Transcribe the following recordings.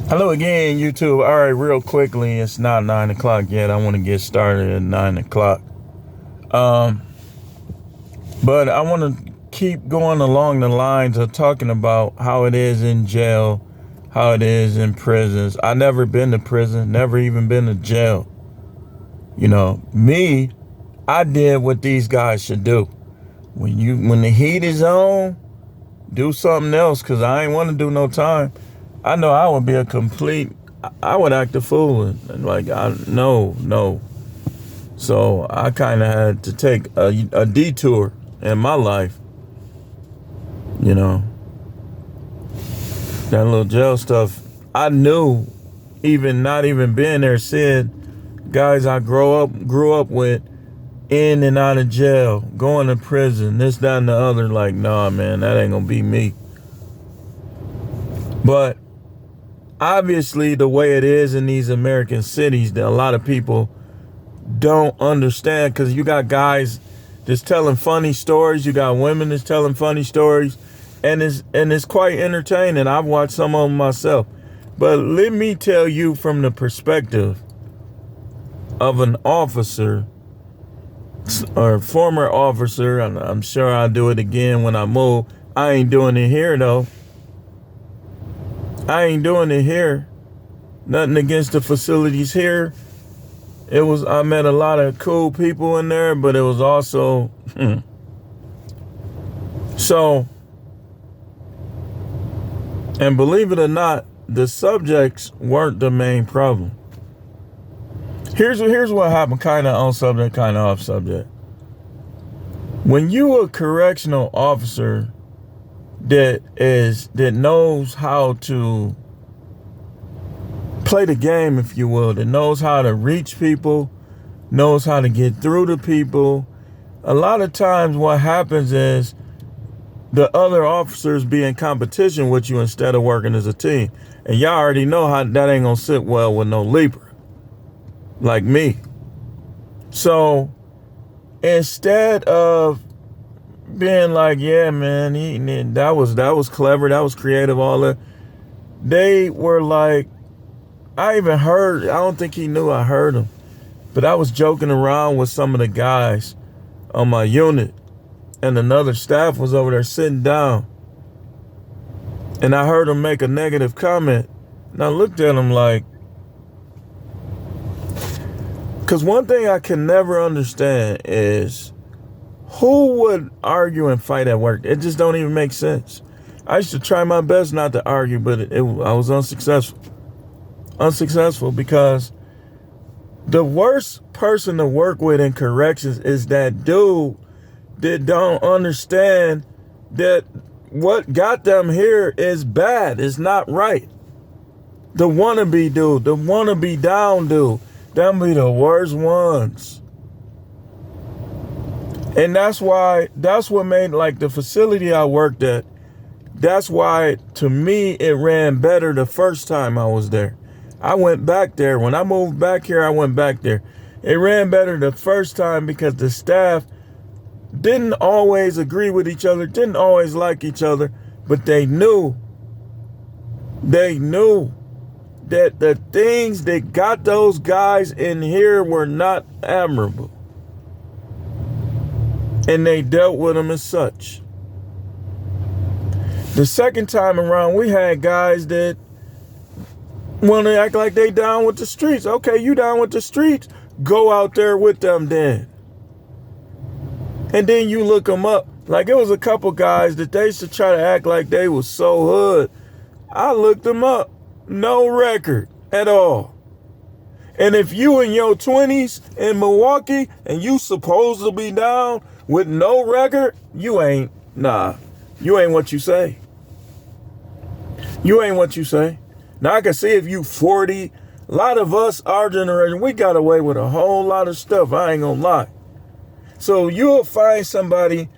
Hello again, YouTube. All right, real quickly, it's not 9 o'clock yet. I want to get started at 9 o'clock. But I want to keep going along the lines of talking about how it is in jail, how it is in prisons. I never been to prison, never even been to jail. You know, me, I did what these guys should do. When the heat is on, do something else, because I ain't want to do no time. I know I would be I would act a fool. No. So I kind of had to take a detour in my life. You know, that little jail stuff. I knew, even not even being there, seeing guys I grew up with in and out of jail, going to prison, this, that, and the other. Like, nah, man, that ain't gonna be me. But obviously, the way it is in these American cities, that a lot of people don't understand, because you got guys that's telling funny stories, you got women that's telling funny stories, and it's quite entertaining. I've watched some of them myself. But let me tell you from the perspective of an officer or former officer, and I'm sure I'll do it again when I move. I ain't doing it here, though. I ain't doing it here. Nothing against the facilities here. I met a lot of cool people in there, but it was also, So, and believe it or not, the subjects weren't the main problem. Here's what happened, kind of on subject, kind of off subject. When you a correctional officer that knows how to play the game, if you will, that knows how to reach people, knows how to get through to people, a lot of times what happens is the other officers be in competition with you instead of working as a team. And y'all already know how that ain't gonna sit well with no leaper like me. So instead of being like, yeah, man, that was clever, that was creative, all that, they were like, I don't think he knew I heard him, but I was joking around with some of the guys on my unit, and another staff was over there sitting down, and I heard him make a negative comment, and I looked at him like, because one thing I can never understand is who would argue and fight at work. It just don't even make sense. I used to try my best not to argue, but I was unsuccessful. Because the worst person to work with in corrections is that dude that don't understand that what got them here is bad, it's not right. The wannabe dude, the wannabe down dude, them be the worst ones. And that's what made, like, the facility I worked at, that's why, to me, it ran better the first time I was there. I went back there. When I moved back here, I went back there. It ran better the first time because the staff didn't always agree with each other, didn't always like each other, but they knew that the things that got those guys in here were not admirable. And they dealt with them as such. The second time around, we had guys that want to act like they down with the streets. Okay, you down with the streets? Go out there with them then. And then you look them up. Like, it was a couple guys that they used to try to act like they was so hood. I looked them up. No record at all. And if you in your 20s in Milwaukee and you supposed to be down with no record, you ain't what you say. You ain't what you say. Now, I can see if you 40, a lot of us, our generation, we got away with a whole lot of stuff. I ain't gonna lie. So you'll find somebody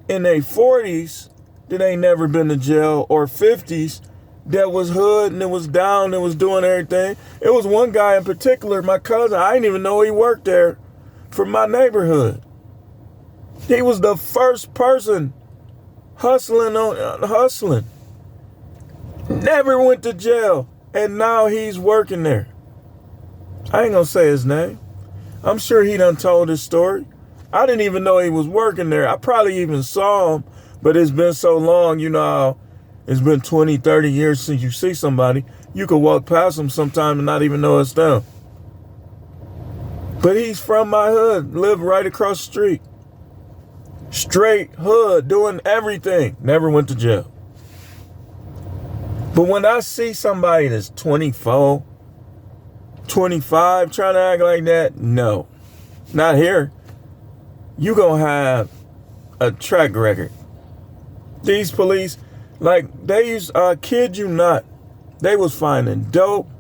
in their 40s that ain't never been to jail, or 50s that was hood and it was down and was doing everything. It was one guy in particular, my cousin, I didn't even know he worked there, from my neighborhood. He was the first person hustling. Never went to jail. And now he's working there. I ain't gonna say his name. I'm sure he done told his story. I didn't even know he was working there. I probably even saw him, but it's been so long, you know how it's been 20, 30 years since you see somebody. You could walk past them sometime and not even know it's them. But he's from my hood, lived right across the street. Straight hood, doing everything. Never went to jail. But when I see somebody that's 24, 25 trying to act like that, no, not here. You gonna have a track record. These police, like I kid you not, they was finding dope,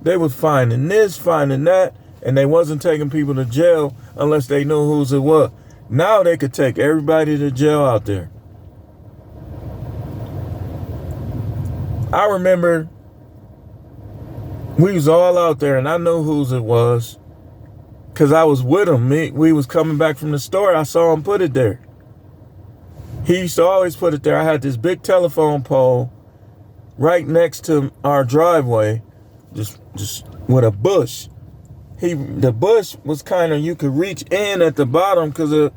they was finding this, finding that, and they wasn't taking people to jail unless they knew whose it was. Now they could take everybody to jail out there. I remember we was all out there, and I knew whose it was because I was with him. We was coming back from the store. I saw him put it there. He used to always put it there. I had this big telephone pole right next to our driveway, just with a bush. The bush was kind of, you could reach in at the bottom because it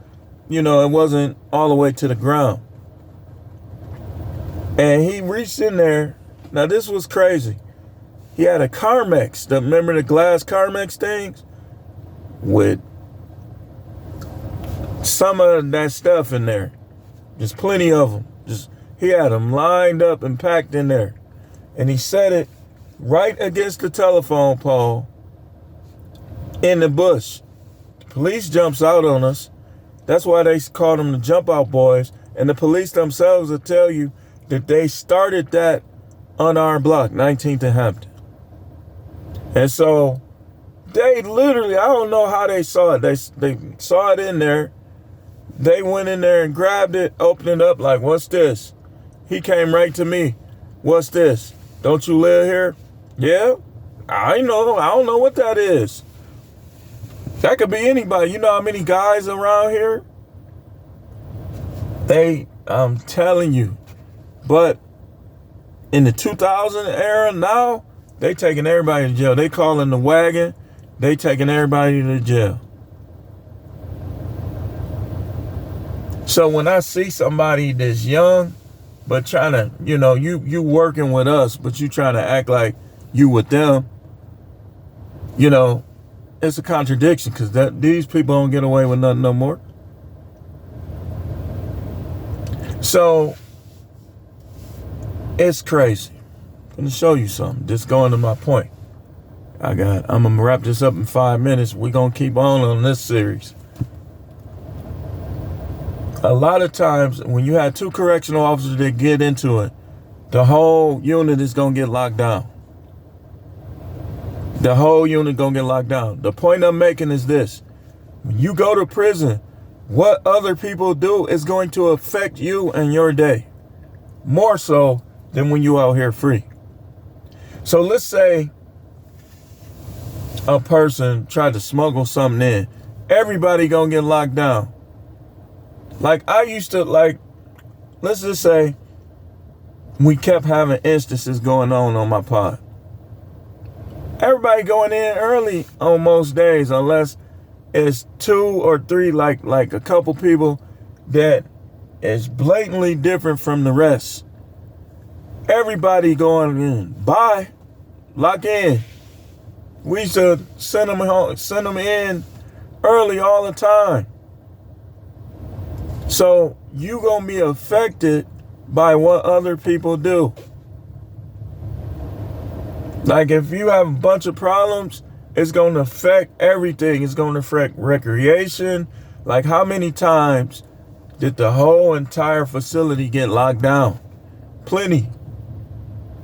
wasn't all the way to the ground. And he reached in there. Now this was crazy. He had a Carmex. Remember the glass Carmex things? With some of that stuff in there. Just plenty of them. He had them lined up and packed in there. And he set it right against the telephone pole in the bush. The police jumps out on us. That's why they call them the jump out boys. And the police themselves will tell you that they started that on our block, 19th and Hampton. And so they literally, I don't know how they saw it. They saw it in there. They went in there and grabbed it, opened it up like, what's this? He came right to me. What's this? Don't you live here? Yeah, I know. I don't know what that is. That could be anybody. You know how many guys around here? I'm telling you. But in the 2000 era now, they taking everybody to jail. They calling the wagon. They taking everybody to jail. So when I see somebody that's young, but trying to, you working with us, but you trying to act like you with them, it's a contradiction because these people don't get away with nothing no more. So it's crazy. I'm going to show you something. Just going to my point. I'm going to wrap this up in 5 minutes. We're going to keep on this series. A lot of times when you have two correctional officers that get into it, the whole unit is going to get locked down. The whole unit going to get locked down. The point I'm making is this. When you go to prison, what other people do is going to affect you and your day. More so than when you out here free. So let's say a person tried to smuggle something in. Everybody going to get locked down. Like I used to, let's just say we kept having instances going on my pod. Everybody going in early on most days, unless it's 2 or 3, like a couple people that is blatantly different from the rest. Everybody going in. Bye. Lock in. We used to send them home, send them in early all the time. So you gonna be affected by what other people do. Like if you have a bunch of problems, it's gonna affect everything. It's gonna affect recreation. Like how many times did the whole entire facility get locked down? Plenty.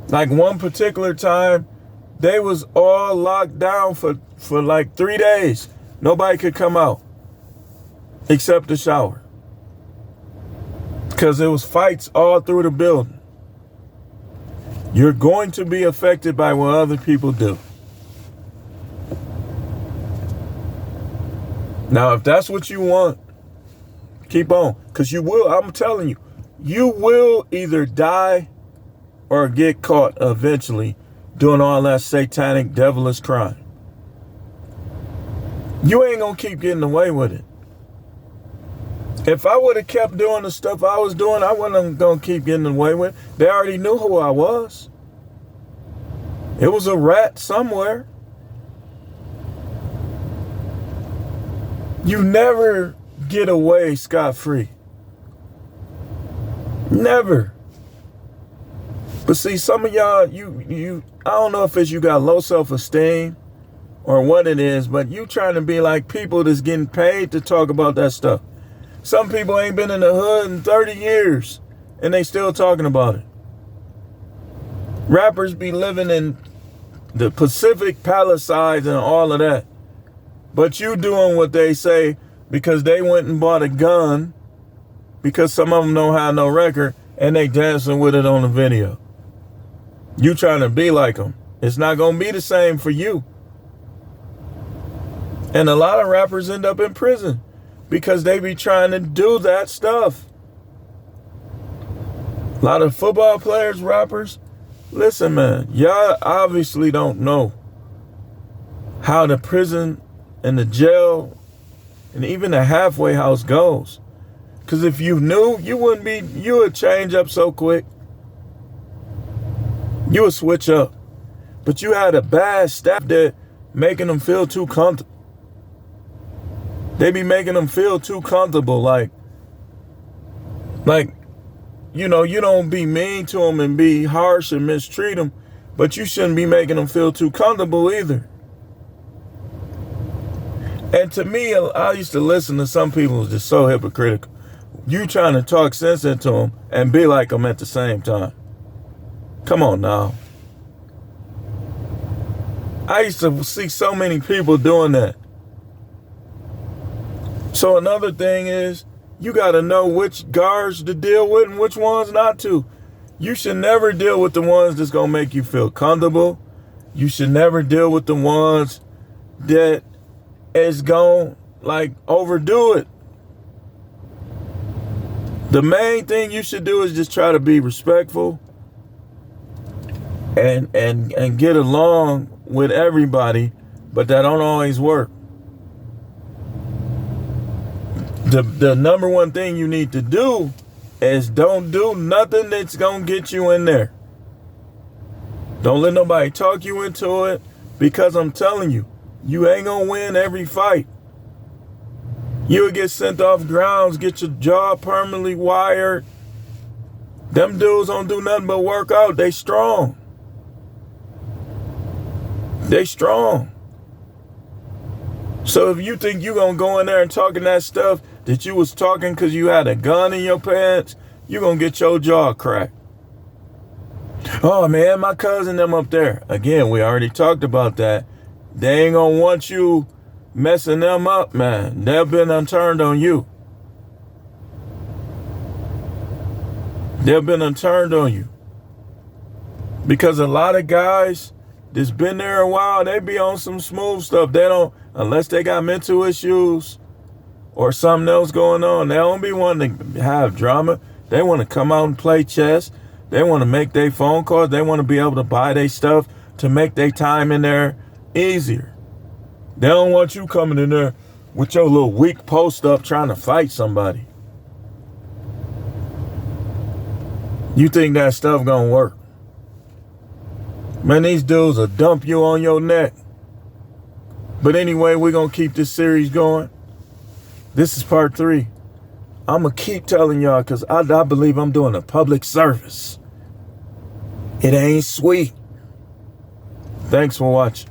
Like one particular time, they was all locked down for like 3 days. Nobody could come out except the shower. Because there was fights all through the building. You're going to be affected by what other people do. Now, if that's what you want, keep on. Because you will, I'm telling you, you will either die or get caught eventually doing all that satanic, devilish crime. You ain't gonna keep getting away with it. If I would have kept doing the stuff I was doing, I wasn't gonna keep getting away with it. They already knew who I was. It was a rat somewhere. You never get away scot-free. Never. But see, some of y'all, I don't know if it's you got low self-esteem or what it is, but you trying to be like people that's getting paid to talk about that stuff. Some people ain't been in the hood in 30 years and they still talking about it. Rappers be living in the Pacific Palisades and all of that. But you doing what they say because they went and bought a gun, because some of them don't have no record, and they dancing with it on the video. You trying to be like them. It's not going to be the same for you. And a lot of rappers end up in prison because they be trying to do that stuff. A lot of football players, rappers, listen, man, y'all obviously don't know how the prison and the jail and even the halfway house goes. Because if you knew, you would change up so quick. You would switch up. But you had a bad staff that making them feel too comfortable. They be making them feel too comfortable. Like, you don't be mean to them and be harsh and mistreat them, but you shouldn't be making them feel too comfortable either. And to me, I used to listen to some people who's just so hypocritical. You trying to talk sense into them and be like them at the same time. Come on now. I used to see so many people doing that. So another thing is, you got to know which guards to deal with and which ones not to. You should never deal with the ones that's going to make you feel comfortable. You should never deal with the ones that is going to overdo it. The main thing you should do is just try to be respectful and get along with everybody, but that don't always work. The number one thing you need to do is don't do nothing that's going to get you in there. Don't let nobody talk you into it, because I'm telling you, you ain't going to win every fight. You'll get sent off grounds, get your jaw permanently wired. Them dudes don't do nothing but work out. They strong. They strong. So if you think you're going to go in there and talking that stuff that you was talking because you had a gun in your pants, you're going to get your jaw cracked. Oh, man, my cousin them up there. Again, we already talked about that. They ain't going to want you messing them up, man. They've been unturned on you. They've been unturned on you. Because a lot of guys that's been there a while, they be on some smooth stuff. They don't, unless they got mental issues or something else going on, they don't be wanting to have drama. They want to come out and play chess. They want to make their phone calls. They want to be able to buy their stuff to make their time in there easier. They don't want you coming in there with your little weak post up trying to fight somebody. You think that stuff gonna work? Man, these dudes will dump you on your neck. But anyway, we're gonna keep this series going. This is part 3. I'm gonna keep telling y'all because I believe I'm doing a public service. It ain't sweet. Thanks for watching.